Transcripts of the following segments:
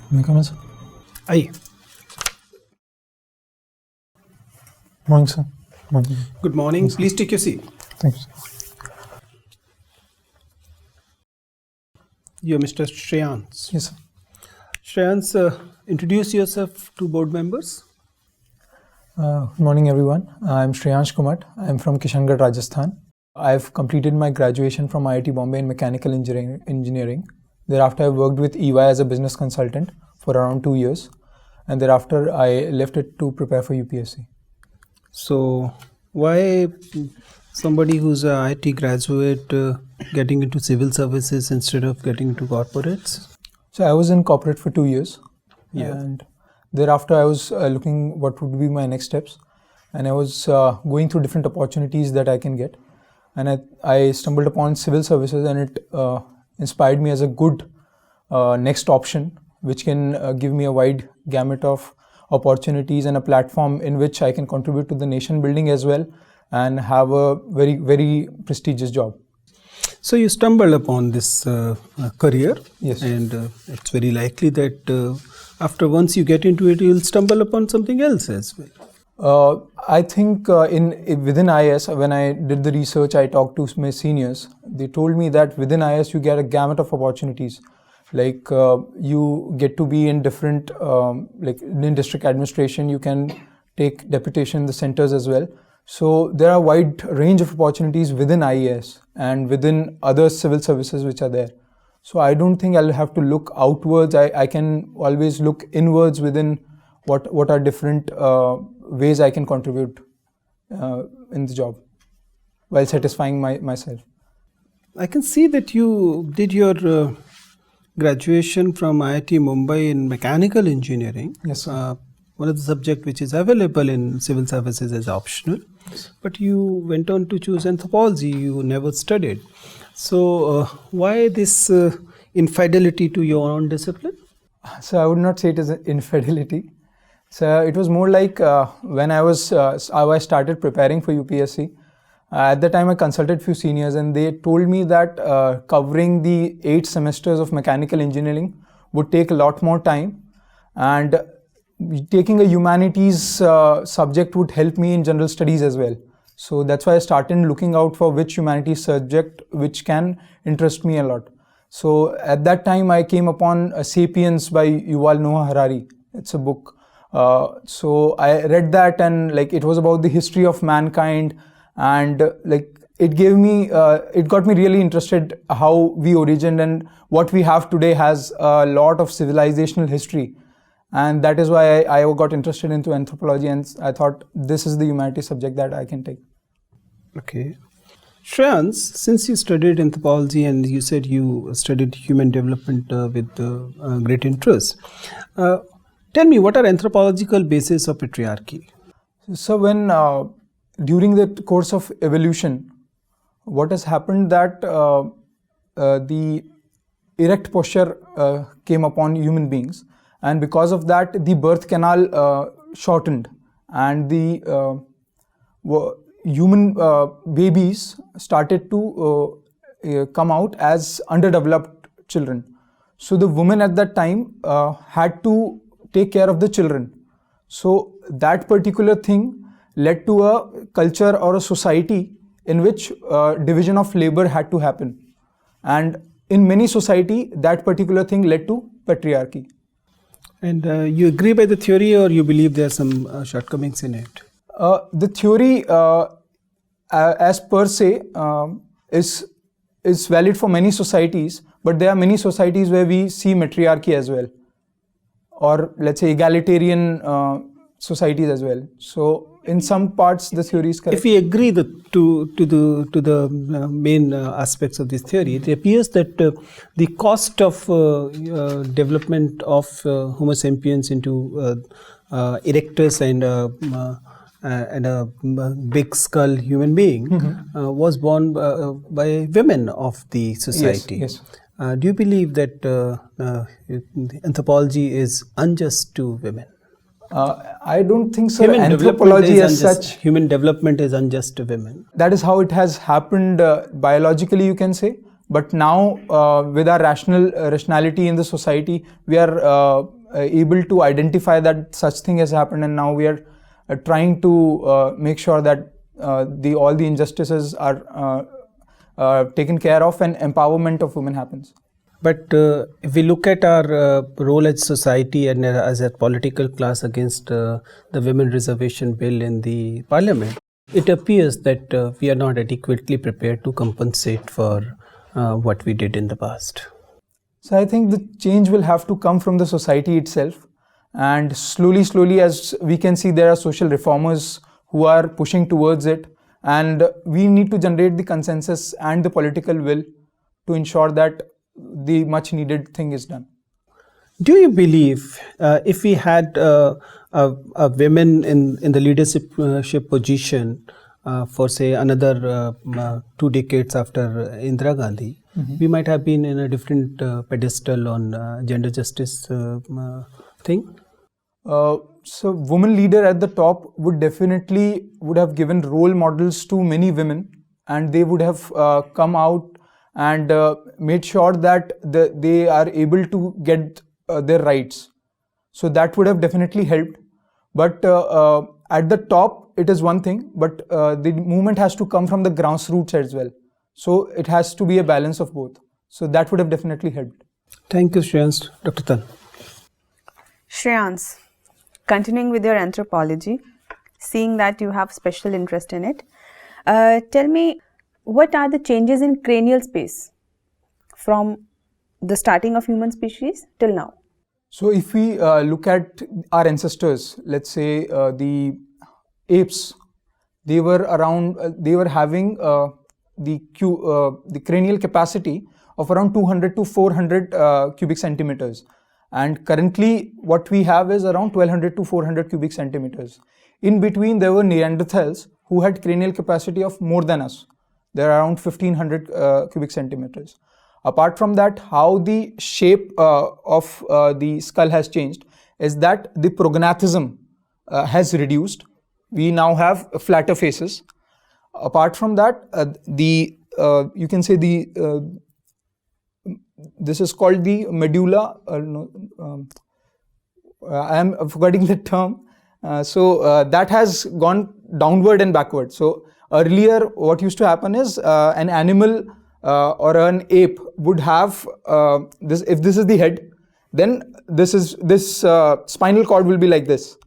May I come in, sir? Aye. Morning, sir. Morning. Good morning. Please take your seat. Thank you, sir. You're Mr. Shreyans. Yes, sir. Shreyans, introduce yourself to board members. Good morning, everyone. I'm Shreyans Kumat. I'm from Kishangarh, Rajasthan. I've completed my graduation from IIT Bombay in mechanical engineering. Thereafter, I worked with EY as a business consultant for around 2 years. And thereafter, I left it to prepare for UPSC. So, why somebody who's a IIT graduate getting into civil services instead of getting into corporates? So, I was in corporate for 2 years. Yeah. And thereafter, I was looking what would be my next steps. And I was going through different opportunities that I can get. And I stumbled upon civil services, and it inspired me as a good next option, which can give me a wide gamut of opportunities and a platform in which I can contribute to the nation building as well and have a very, very prestigious job. So you stumbled upon this career. Yes. And it's very likely that after once you get into it, you'll stumble upon something else as well. I think within IS, when I did the research, I talked to my seniors. They told me that within IS, you get a gamut of opportunities. Like you get to be in different, like in district administration, you can take deputation in the centers as well. So there are a wide range of opportunities within IAS and within other civil services which are there. So I don't think I'll have to look outwards. I can always look inwards within what are different ways I can contribute in the job while satisfying myself. I can see that you did your graduation from IIT Mumbai in mechanical engineering. Yes, sir. One of the subjects which is available in civil services is optional. Yes. But you went on to choose anthropology. You never studied. So why this infidelity to your own discipline? So I would not say it is an infidelity. So it was more like when I started preparing for UPSC. At the time I consulted few seniors and they told me that covering the 8 semesters of mechanical engineering would take a lot more time, and taking a humanities subject would help me in general studies as well. So that's why I started looking out for which humanities subject which can interest me a lot. So at that time I came upon Sapiens by Yuval Noah Harari. It's a book. So I read that, and like it was about the history of mankind, and like it got me really interested how we origined, and what we have today has a lot of civilizational history. And that is why I got interested into anthropology, and I thought this is the humanities subject that I can take. Okay. Shreyans, since you studied anthropology and you said you studied human development with great interest, tell me, what are anthropological bases of patriarchy? So when during the course of evolution, what has happened that the erect posture came upon human beings, and because of that the birth canal shortened, and the human babies started to come out as underdeveloped children. So the women at that time had to take care of the children. So that particular thing led to a culture or a society in which division of labor had to happen. And in many society, that particular thing led to patriarchy. And you agree by the theory, or you believe there are some shortcomings in it? The theory as per se is valid for many societies, but there are many societies where we see matriarchy as well, or let's say egalitarian societies as well. So in some parts the theory is correct. If we agree to the main aspects of this theory, it appears that the cost of development of Homo sapiens into erectus and a big skull human being was borne by women of the society. Yes, yes. Do you believe that anthropology is unjust to women? I don't think so. Human Anthropology as such, human development is unjust to women. That is how it has happened biologically, you can say. But now with our rationality in the society, we are able to identify that such thing has happened, and now we are trying to make sure that all the injustices are taken care of and empowerment of women happens. But if we look at our role as society and as a political class against the women reservation bill in the parliament, it appears that we are not adequately prepared to compensate for what we did in the past. So I think the change will have to come from the society itself, and slowly, as we can see, there are social reformers who are pushing towards it, and we need to generate the consensus and the political will to ensure that the much needed thing is done. Do you believe if we had a women in the leadership position for say another 2 decades after Indira Gandhi, we might have been in a different pedestal on gender justice thing? So women leader at the top would have given role models to many women, and they would have come out and made sure that they are able to get their rights. So that would have definitely helped. But at the top, it is one thing, but the movement has to come from the grassroots as well. So it has to be a balance of both. So that would have definitely helped. Thank you, Shreyans. Dr. Tan. Shreyans, continuing with your anthropology, seeing that you have special interest in it, tell me, what are the changes in cranial space from the starting of human species till now? So if we look at our ancestors, let's say the apes, they were having the cranial capacity of around 200 to 400 cubic centimeters. And currently what we have is around 1200 to 400 cubic centimeters. In between, there were Neanderthals who had cranial capacity of more than us. They're around 1500 cubic centimeters. Apart from that, how the shape of the skull has changed is that the prognathism has reduced. We now have flatter faces. Apart from that, you can say this is called the medulla. I am forgetting the term. So that has gone downward and backward. So earlier, what used to happen is an animal or an ape would have this. If this is the head, then this spinal cord will be like this.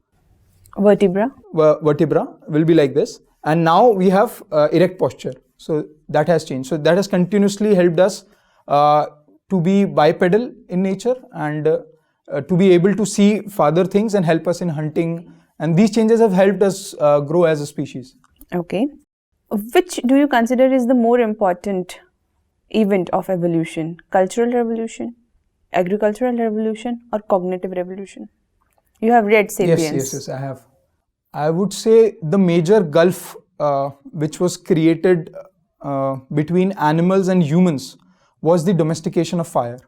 Vertebra will be like this, and now we have erect posture. So that has changed. So that has continuously helped us to be bipedal in nature and to be able to see farther things and help us in hunting. And these changes have helped us grow as a species. Okay. Which do you consider is the more important event of evolution? Cultural revolution, agricultural revolution, or cognitive revolution? You have read *Sapiens*. Yes, I have. I would say the major gulf which was created between animals and humans was the domestication of fire,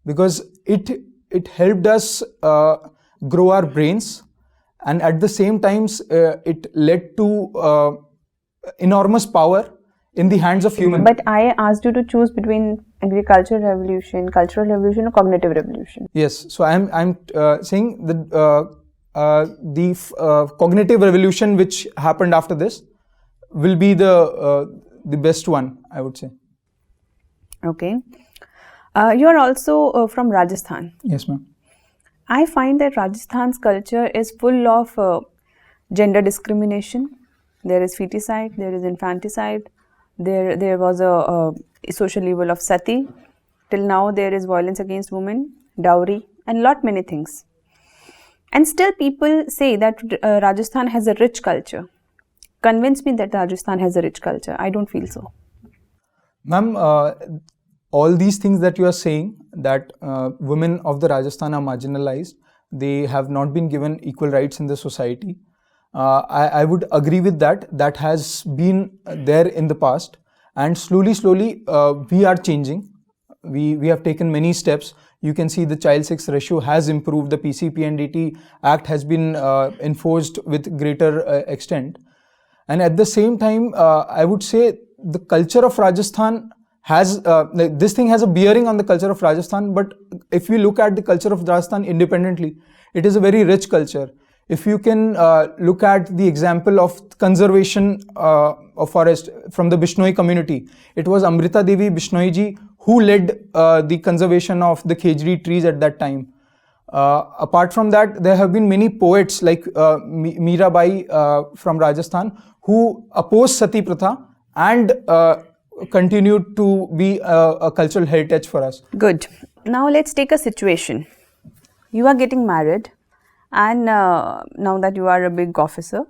because it helped us grow our brains, and at the same time it led to enormous power in the hands of humans. But I asked you to choose between agricultural revolution, cultural revolution, or cognitive revolution. Yes, so I'm saying that the cognitive revolution which happened after this will be the best one, I would say. Okay. You are also from Rajasthan. Yes, ma'am. I find that Rajasthan's culture is full of gender discrimination. There is feticide, there is infanticide, there was a social evil of sati. Till now there is violence against women, dowry, and lot many things. And still people say that Rajasthan has a rich culture. Convince me that Rajasthan has a rich culture. I don't feel so. Ma'am, all these things that you are saying, that women of the Rajasthan are marginalized, they have not been given equal rights in the society. I would agree with that. That has been there in the past, and slowly we are changing. We have taken many steps. You can see the child sex ratio has improved. The PCPNDT Act has been enforced with greater extent. And at the same time, I would say the culture of Rajasthan has this thing has a bearing on the culture of Rajasthan. But if you look at the culture of Rajasthan independently, it is a very rich culture. If you can look at the example of conservation of forest from the Bishnoi community, it was Amrita Devi Bishnoi ji who led the conservation of the khejri trees at that time. Apart from that, there have been many poets like Mirabai from Rajasthan who opposed Sati Pratha and continued to be a cultural heritage for us. Good. Now let's take a situation. You are getting married, and now that you are a big officer,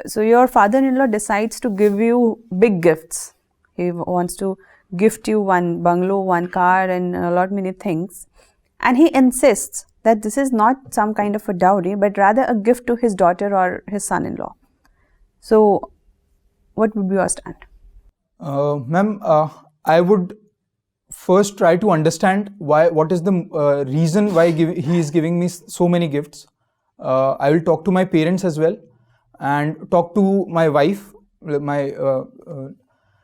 so your father-in-law decides to give you big gifts. He wants to gift you one bungalow, one car, and a lot many things. And he insists that this is not some kind of a dowry, but rather a gift to his daughter or his son-in-law. So, what would be your stand? Ma'am, I would first try to understand what is the reason why he is giving me so many gifts. I will talk to my parents as well and talk to my wife,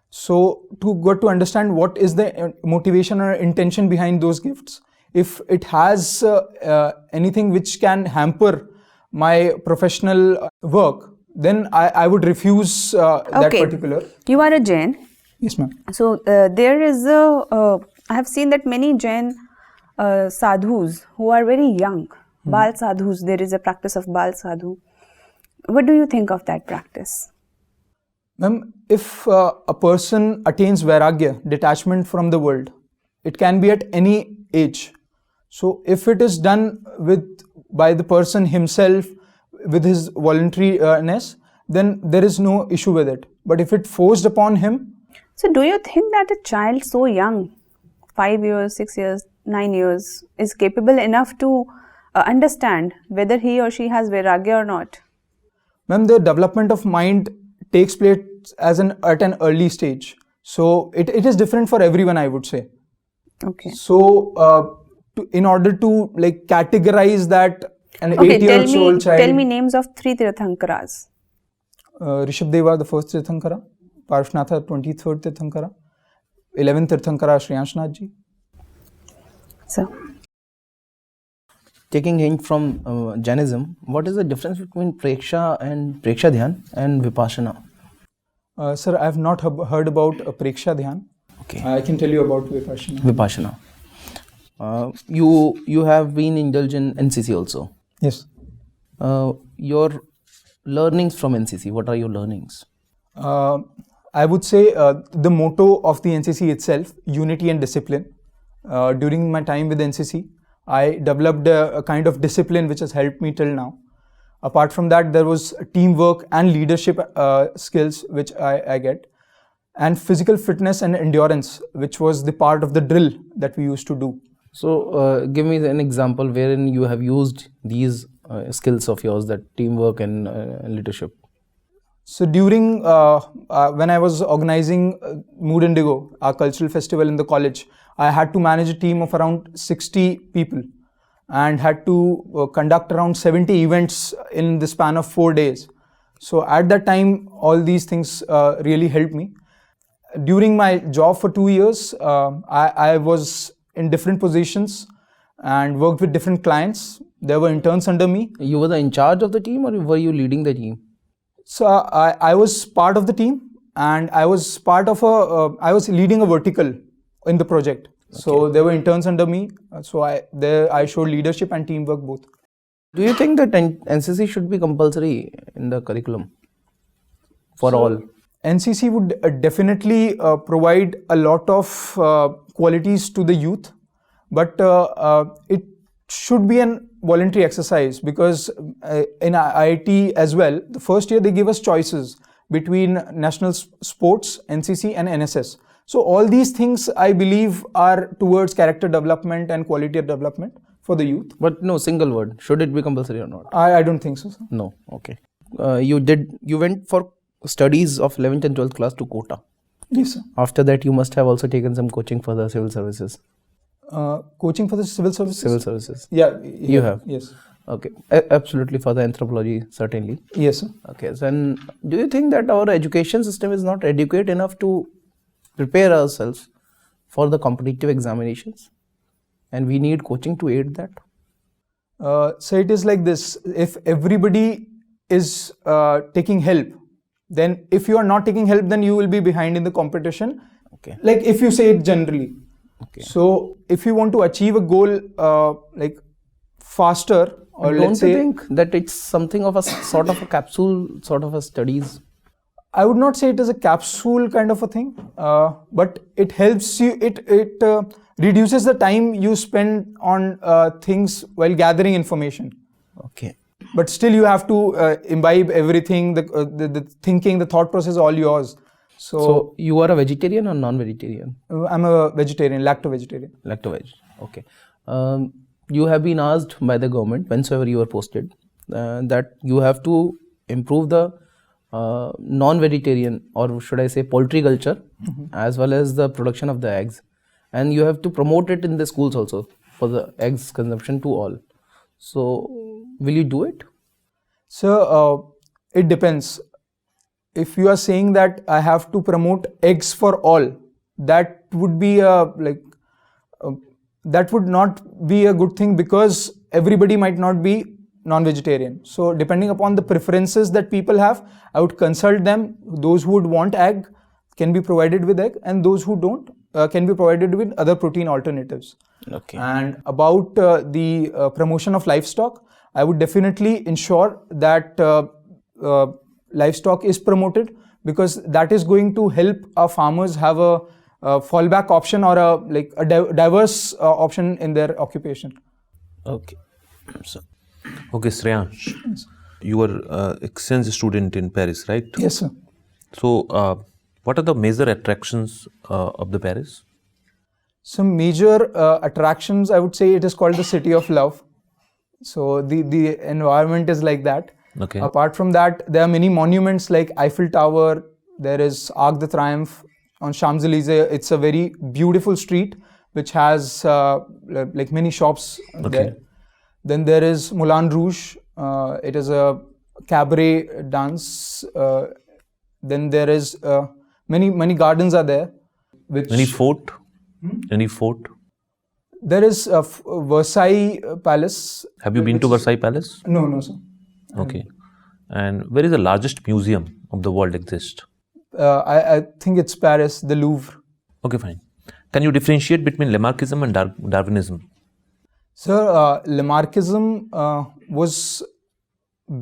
so to get to understand what is the motivation or intention behind those gifts. If it has anything which can hamper my professional work, then I would refuse that particular. You are a Jain. Yes, ma'am. So there is I have seen that many Jain sadhus who are very young, Bal sadhus, there is a practice of Bal sadhu. What do you think of that practice? Ma'am, if a person attains vairagya, detachment from the world, it can be at any age. So if it is done by the person himself with his voluntariness, then there is no issue with it. But if it forced upon him. So do you think that a child so young, 5 years, 6 years, 9 years, is capable enough to understand whether he or she has vairagya or not? Ma'am, the development of mind takes place at an early stage. So it is different for everyone, I would say. Okay. So in order to like categorize that an 8-year-old child. Tell me names of 3 Tirthankaras. Rishabdeva, the first Tirthankara. Parshvanatha, 23rd Tirthankara. 11th Tirthankara, Shreyans ji. So, taking hint from Jainism, what is the difference between Preksha and Preksha Dhyan and Vipassana? Sir, I have not heard about Preksha Dhyan. Okay. I can tell you about Vipassana. Vipassana. You have been indulged in NCC also. Yes. Your learnings from NCC, what are your learnings? I would say the motto of the NCC itself, unity and discipline. During my time with NCC, I developed a kind of discipline which has helped me till now. Apart from that, there was teamwork and leadership skills which I get, and physical fitness and endurance, which was the part of the drill that we used to do. So, give me an example wherein you have used these skills of yours, that teamwork and leadership. So during when I was organizing Mood Indigo, our cultural festival in the college, I had to manage a team of around 60 people and had to conduct around 70 events in the span of 4 days. So at that time, all these things really helped me. During my job for 2 years, I was in different positions and worked with different clients. There were interns under me. You were in charge of the team, or were you leading the team? So I was part of the team, and I was part of I was leading a vertical in the project. Okay. So there were interns under me. So I showed leadership and teamwork both. Do you think that NCC should be compulsory in the curriculum for all? NCC would definitely provide a lot of qualities to the youth, but it should be an voluntary exercise, because in IIT as well, the first year they give us choices between national sports, NCC and NSS. So all these things I believe are towards character development and quality of development for the youth. But no, single word, should it be compulsory or not? I don't think so, sir. No, okay. You went for studies of 11th and 12th class to Kota. Yes, sir. After that, you must have also taken some coaching for the civil services. Coaching for the civil services? Civil services. Yeah. You have? Yes. Okay. Absolutely, for the anthropology, certainly. Yes, sir. Okay. So, then do you think that our education system is not adequate enough to prepare ourselves for the competitive examinations, and we need coaching to aid that? So it is like this: if everybody is taking help, then if you are not taking help, then you will be behind in the competition. Okay. Like if you say it generally. Okay. So if you want to achieve a goal like faster, or don't let's say, you think that it's something of a sort of a capsule, sort of a studies? I would not say it is a capsule kind of a thing, but it helps you. It reduces the time you spend on things while gathering information. Okay. But still, you have to imbibe everything. The thinking, the thought process, all yours. So you are a vegetarian or non-vegetarian? I'm a vegetarian, lacto-vegetarian. Lacto-veg. Okay. You have been asked by the government, whensoever you are posted, that you have to improve the non-vegetarian, or should I say poultry culture, as well as the production of the eggs, and you have to promote it in the schools also for the eggs consumption to all. So will you do it? So it depends. If you are saying that I have to promote eggs for all, that would be that would not be a good thing, because everybody might not be non-vegetarian. So depending upon the preferences that people have, I would consult them. Those who would want egg can be provided with egg, and those who don't can be provided with other protein alternatives. Okay. And about the promotion of livestock, I would definitely ensure that livestock is promoted, because that is going to help our farmers have a fallback option, or a diverse option in their occupation. Okay. So. Okay, Shreyans, you were an exchange student in Paris, right? Yes, sir. So, what are the major attractions of the Paris? Some major attractions, I would say it is called the City of Love. So the environment is like that. Okay. Apart from that, there are many monuments like Eiffel Tower. There is Arc de Triomphe on Champs-Élysées. It's a very beautiful street which has like many shops there. Then there is Moulin Rouge. It is a cabaret dance. Then there is many gardens are there. Any fort? Any fort? There is Versailles Palace. Have you been to Versailles Palace? No, sir. Okay. And where is the largest museum of the world exist? I think it's Paris, the Louvre. Okay, fine. Can you differentiate between Lamarckism and Darwinism? Sir, Lamarckism was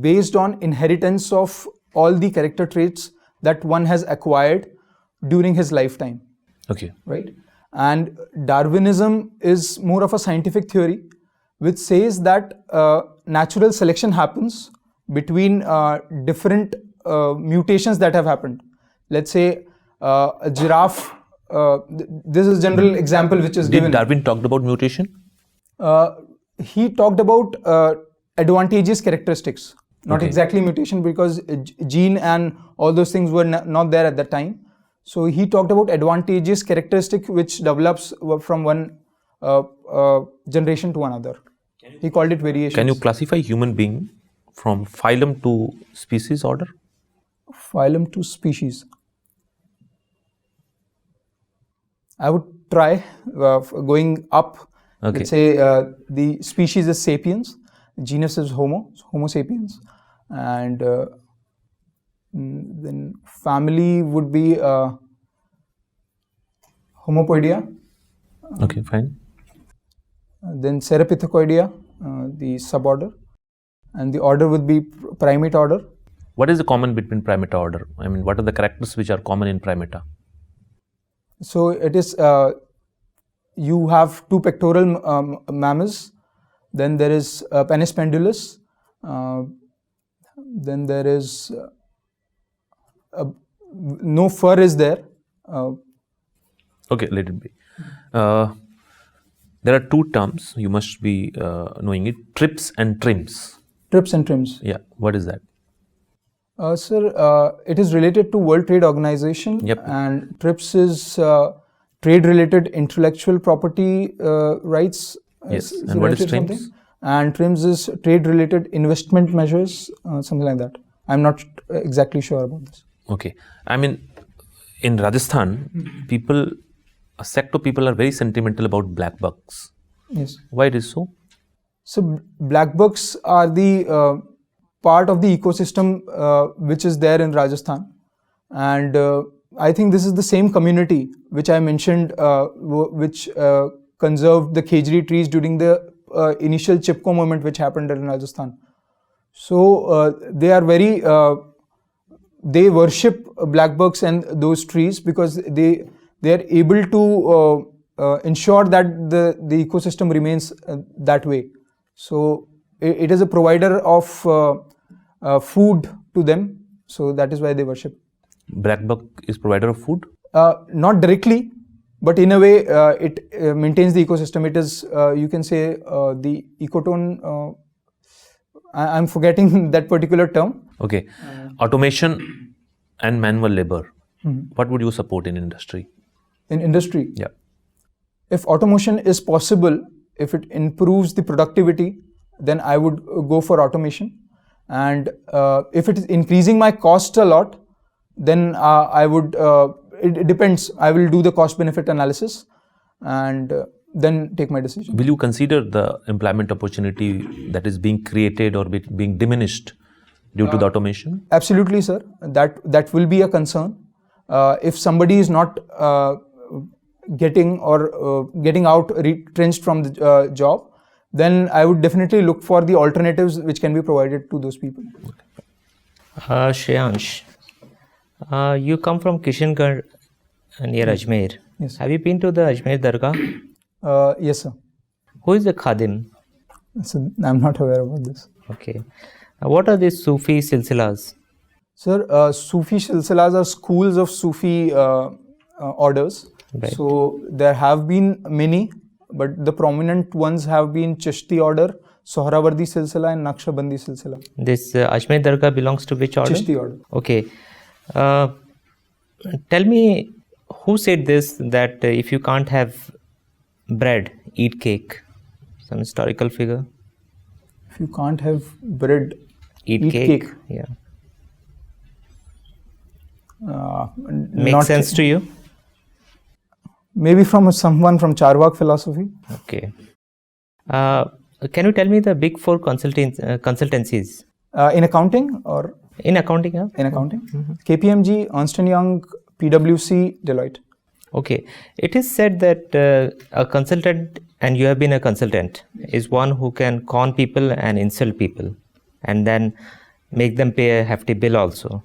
based on inheritance of all the character traits that one has acquired during his lifetime. Okay. Right? And Darwinism is more of a scientific theory which says that natural selection happens between different mutations that have happened. Let's say a giraffe, this is a general example which is given. Did Darwin talked about mutation? He talked about advantageous characteristics, not Okay. exactly mutation, because gene and all those things were not there at that time. So he talked about advantageous characteristic which develops from one generation to another. He called it variations. Can you classify human being from phylum to species order? Phylum to species. I would try going up. Okay. Let's say the species is sapiens, genus is Homo sapiens, and then family would be Homopoidea. Okay, fine. Then Cerepithecoidea, the suborder, and the order would be primate order. What is the common between primata order? I mean, what are the characters which are common in primata? So it is, you have two pectoral mammals, then there is penis pendulus, then there is no fur is there. Okay, let it be. There are two terms, you must be knowing it, trips and trims. Trips and trims. Yeah, what is that? Sir, it is related to World Trade Organization. Yep. And TRIPS is trade-related intellectual property rights. Yes, is and what is related TRIMS? something. And TRIMS is trade-related investment measures, something like that. I'm not exactly sure about this. Okay, I mean, in Rajasthan, people a sect of people are very sentimental about black bucks. Yes. Why it is so? So black bucks are the part of the ecosystem which is there in Rajasthan, and I think this is the same community which I mentioned, which conserved the khejri trees during the initial Chipko movement which happened in Rajasthan. So they are very, they worship black bucks and those trees because they are able to ensure that the ecosystem remains that way. So it is a provider of food to them. So that is why they worship. Black buck is provider of food? Not directly, but in a way it maintains the ecosystem. It is, you can say, the ecotone. I'm forgetting that particular term. Okay. Automation and manual labor. What would you support in industry? In industry? Yeah. If automation is possible, if it improves the productivity, then I would go for automation. And if it is increasing my cost a lot, then I would, it depends. I will do the cost benefit analysis and then take my decision. Will you consider the employment opportunity that is being created or being diminished due to the automation? Absolutely, sir. That will be a concern. If somebody is not getting out retrenched from the job, then I would definitely look for the alternatives which can be provided to those people. Shreyansh, you come from Kishangarh near Ajmer. Yes. Have you been to the Ajmer Dargah? Yes, sir. Who is the Khadim? So I'm not aware about this. Okay. What are these Sufi silsilas? Sir, Sufi silsilas are schools of Sufi orders. Right. So there have been many, but the prominent ones have been Chishti order, Sohrawardi silsila and Naqshbandi silsila. This Ajmer Dargah belongs to which order? Chishti order. Okay. Tell me, who said this, that if you can't have bread, eat cake? Some historical figure? If you can't have bread, Eat cake. Yeah. Makes sense to you? Maybe from someone from Charvak philosophy. Okay. Can you tell me the big four consultancies? In accounting or? In accounting, yeah? In accounting. KPMG, Ernst & Young, PwC, Deloitte. Okay. It is said that a consultant, and you have been a consultant, is one who can con people and insult people and then make them pay a hefty bill also.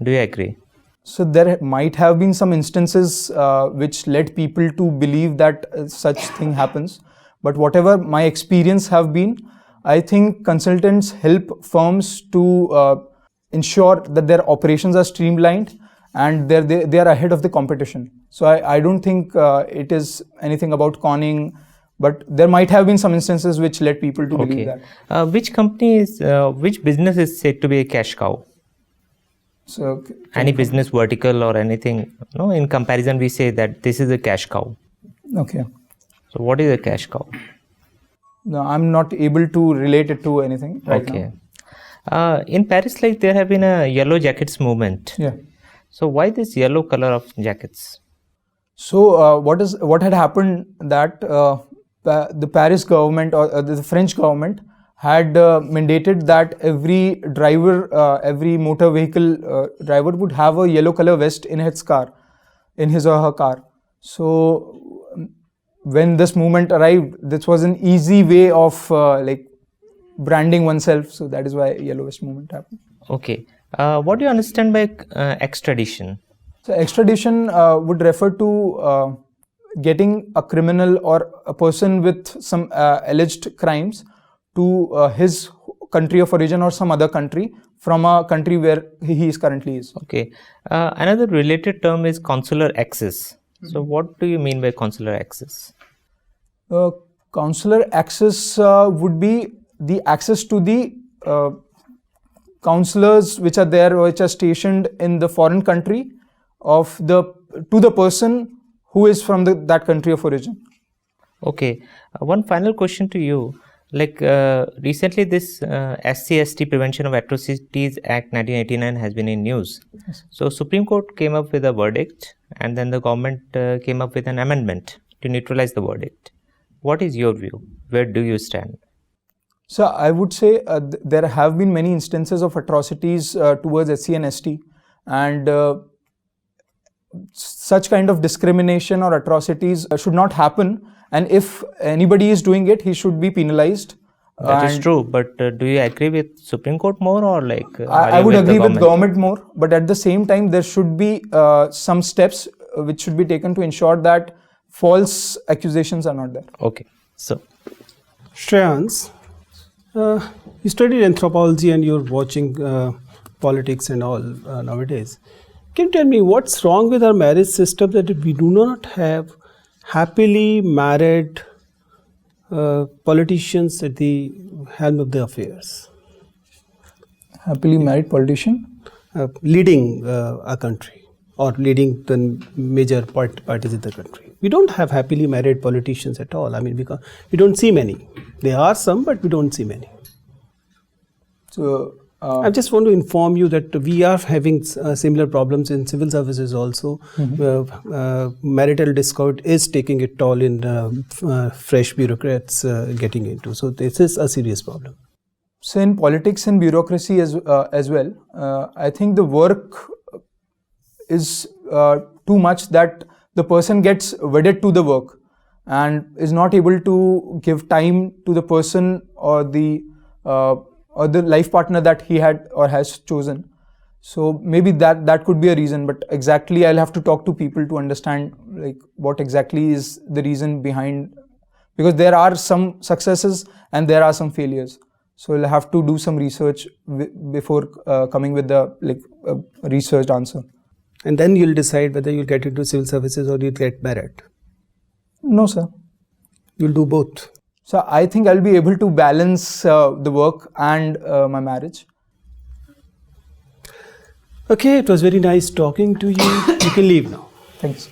Do you agree? So there might have been some instances which led people to believe that such thing happens. But whatever my experience have been, I think consultants help firms to ensure that their operations are streamlined and they are ahead of the competition. So I don't think it is anything about conning, but there might have been some instances which led people to believe that. Which company is, which business is said to be a cash cow? So Any business vertical or anything, no? In comparison, we say that this is a cash cow. okay. So what is a cash cow? No, I'm not able to relate it to anything right Okay. In Paris, like, there have been a yellow jackets movement. now. Yeah. So why this yellow color of jackets? So what had happened that the Paris government or the French government had mandated that every driver, every motor vehicle driver would have a yellow color vest in his car, in his or her car. So when this movement arrived, this was an easy way of like branding oneself. So that is why yellow vest movement happened. Okay. What do you understand by extradition? So extradition would refer to getting a criminal or a person with some alleged crimes to his country of origin or some other country from a country where he is currently is. Okay. Another related term is consular access. So what do you mean by consular access? Consular access would be the access to the counselors which are there, which are stationed in the foreign country of to the person who is from that country of origin. Okay. One final question to you. Like recently, this SC/ST Prevention of Atrocities Act 1989 has been in news. Yes. So Supreme Court came up with a verdict, and then the government came up with an amendment to neutralize the verdict. What is your view? Where do you stand? So I would say there have been many instances of atrocities towards SC and ST, and such kind of discrimination or atrocities should not happen. And if anybody is doing it, he should be penalized. That is true, but do you agree with Supreme Court more, or like I would agree with government more, but at the same time there should be some steps which should be taken to ensure that false accusations are not there. Okay, so Shreyans, you studied anthropology and you're watching politics and all nowadays. Can you tell me what's wrong with our marriage system that we do not have happily married politicians at the helm of the affairs? Happily married politician? Leading a country or leading the major parties in the country. We don't have happily married politicians at all. I mean, we don't see many. There are some, but we don't see many. So I just want to inform you that we are having similar problems in civil services also. Marital discord is taking a toll in fresh bureaucrats getting into. So this is a serious problem. So in politics and bureaucracy as well, I think the work is too much that the person gets wedded to the work and is not able to give time to the person or the life partner that he had or has chosen. So maybe that could be a reason, but exactly I'll have to talk to people to understand like what exactly is the reason behind, because there are some successes and there are some failures. So I'll have to do some research before coming with the researched answer. And then you'll decide whether you'll get into civil services or you'll get married. No, sir. You'll do both. So I think I'll be able to balance the work and my marriage. Okay, it was very nice talking to you. You can leave now. Thanks.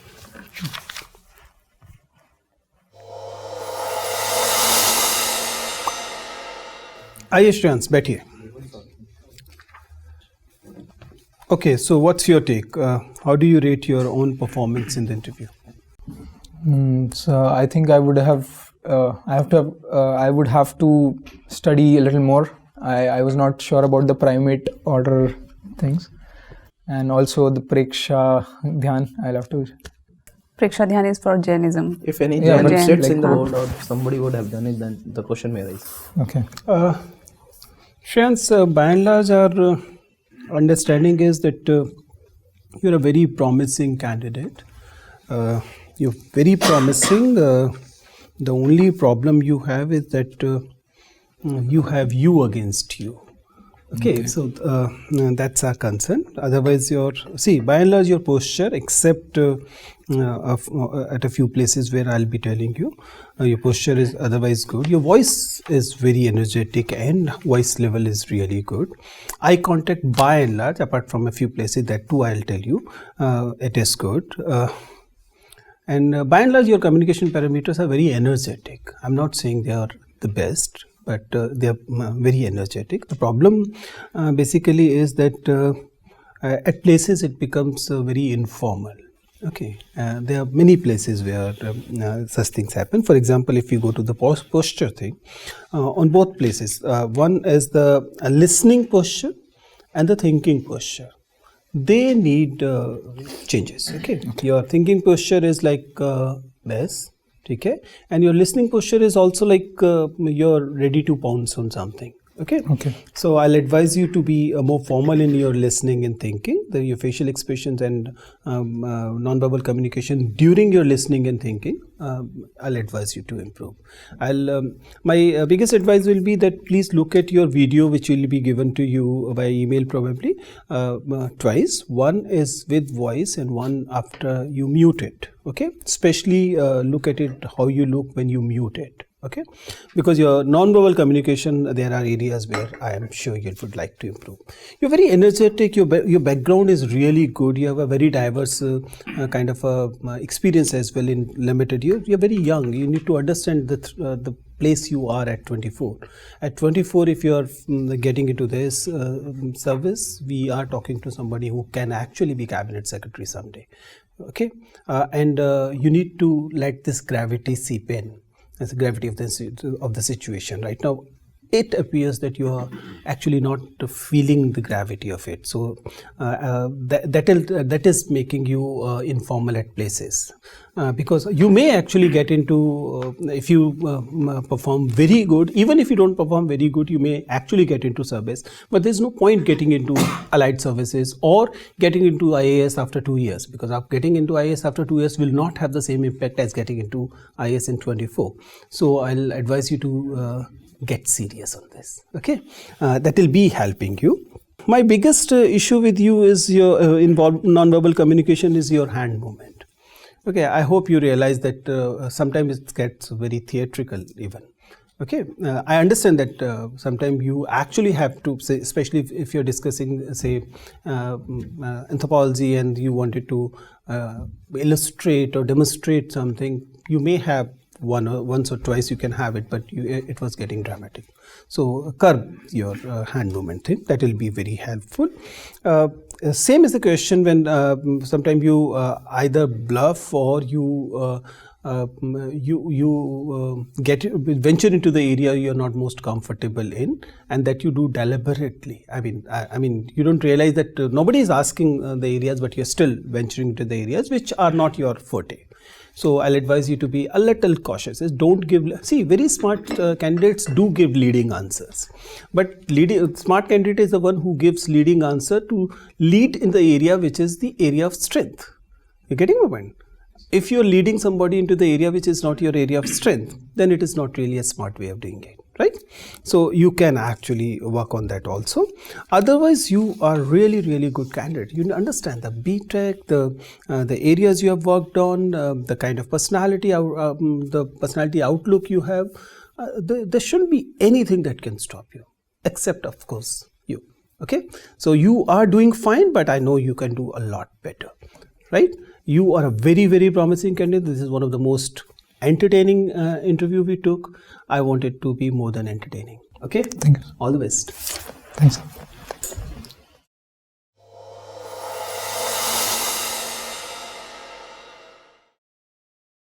आइए श्रेयांश बैठिए. Okay, so what's your take? How do you rate your own performance in the interview? So I think I would have to study a little more. I was not sure about the primate order things, and also the Preksha Dhyan. I'll have to. Preksha Dhyan is for Jainism. If any Yeah, Jain but sits like- in the board or somebody would have done it, then the question may arise. Okay. Shreyans, by and large, our understanding is that you're a very promising candidate. You're very promising. The only problem you have is that you have you against you. Okay, so that's our concern. Otherwise, by and large, your posture, except at a few places where I'll be telling you, your posture is otherwise good. Your voice is very energetic and voice level is really good. Eye contact, by and large, apart from a few places, that too I'll tell you, it is good. And by and large, your communication parameters are very energetic. I'm not saying they are the best, but they are very energetic. The problem basically is that at places it becomes very informal. Okay, there are many places where such things happen. For example, if you go to the posture thing, on both places, one is the listening posture and the thinking posture. They need changes. Okay, your thinking posture is like this. Okay, and your listening posture is also like you're ready to pounce on something. Okay. So I'll advise you to be more formal in your listening and thinking. Your facial expressions and non-verbal communication during your listening and thinking, I'll advise you to improve. My biggest advice will be that please look at your video, which will be given to you by email probably twice. One is with voice and one after you mute it. Okay, especially look at it how you look when you mute it. Okay, because your non-verbal communication, there are areas where I am sure you would like to improve. You're very energetic. Your background is really good. You have a very diverse kind of experience as well in limited. You're very young. You need to understand the place you are at 24. At 24, if you are getting into this service, we are talking to somebody who can actually be cabinet secretary someday. Okay, and you need to let this gravity seep in. As the gravity of the situation right now. It appears that you are actually not feeling the gravity of it. So that is making you informal at places. Because you may actually get into, if you perform very good, even if you don't perform very good, you may actually get into service. But there's no point getting into allied services or getting into IAS after 2 years, because getting into IAS after 2 years will not have the same impact as getting into IAS in 24. So I'll advise you to get serious on this. Okay, that will be helping you. My biggest issue with you is your non-verbal communication is your hand movement. Okay, I hope you realize that sometimes it gets very theatrical even. Okay, I understand that sometimes you actually have to say, especially if you're discussing, say, anthropology and you wanted to illustrate or demonstrate something, you may have once or twice you can have it, but it was getting dramatic. So curb your hand movement thing. That will be very helpful. Same is the question when sometimes you either bluff or you venture into the area you're not most comfortable in, and that you do deliberately. I mean, you don't realize that nobody is asking the areas, but you're still venturing into the areas which are not your forte. So I'll advise you to be a little cautious. Don't give. See, very smart candidates do give leading answers, but smart candidate is the one who gives leading answer to lead in the area which is the area of strength. You're getting my point? If you're leading somebody into the area which is not your area of strength, then it is not really a smart way of doing it, right? So you can actually work on that also. Otherwise, you are really, really good candidate. You understand the BTech, the areas you have worked on, the kind of personality, the personality outlook you have. There shouldn't be anything that can stop you, except of course you. Okay, so you are doing fine, but I know you can do a lot better, right? You are a very, very promising candidate. This is one of the most entertaining interview we took. I want it to be more than entertaining. Okay? Thank you. All the best. Thanks.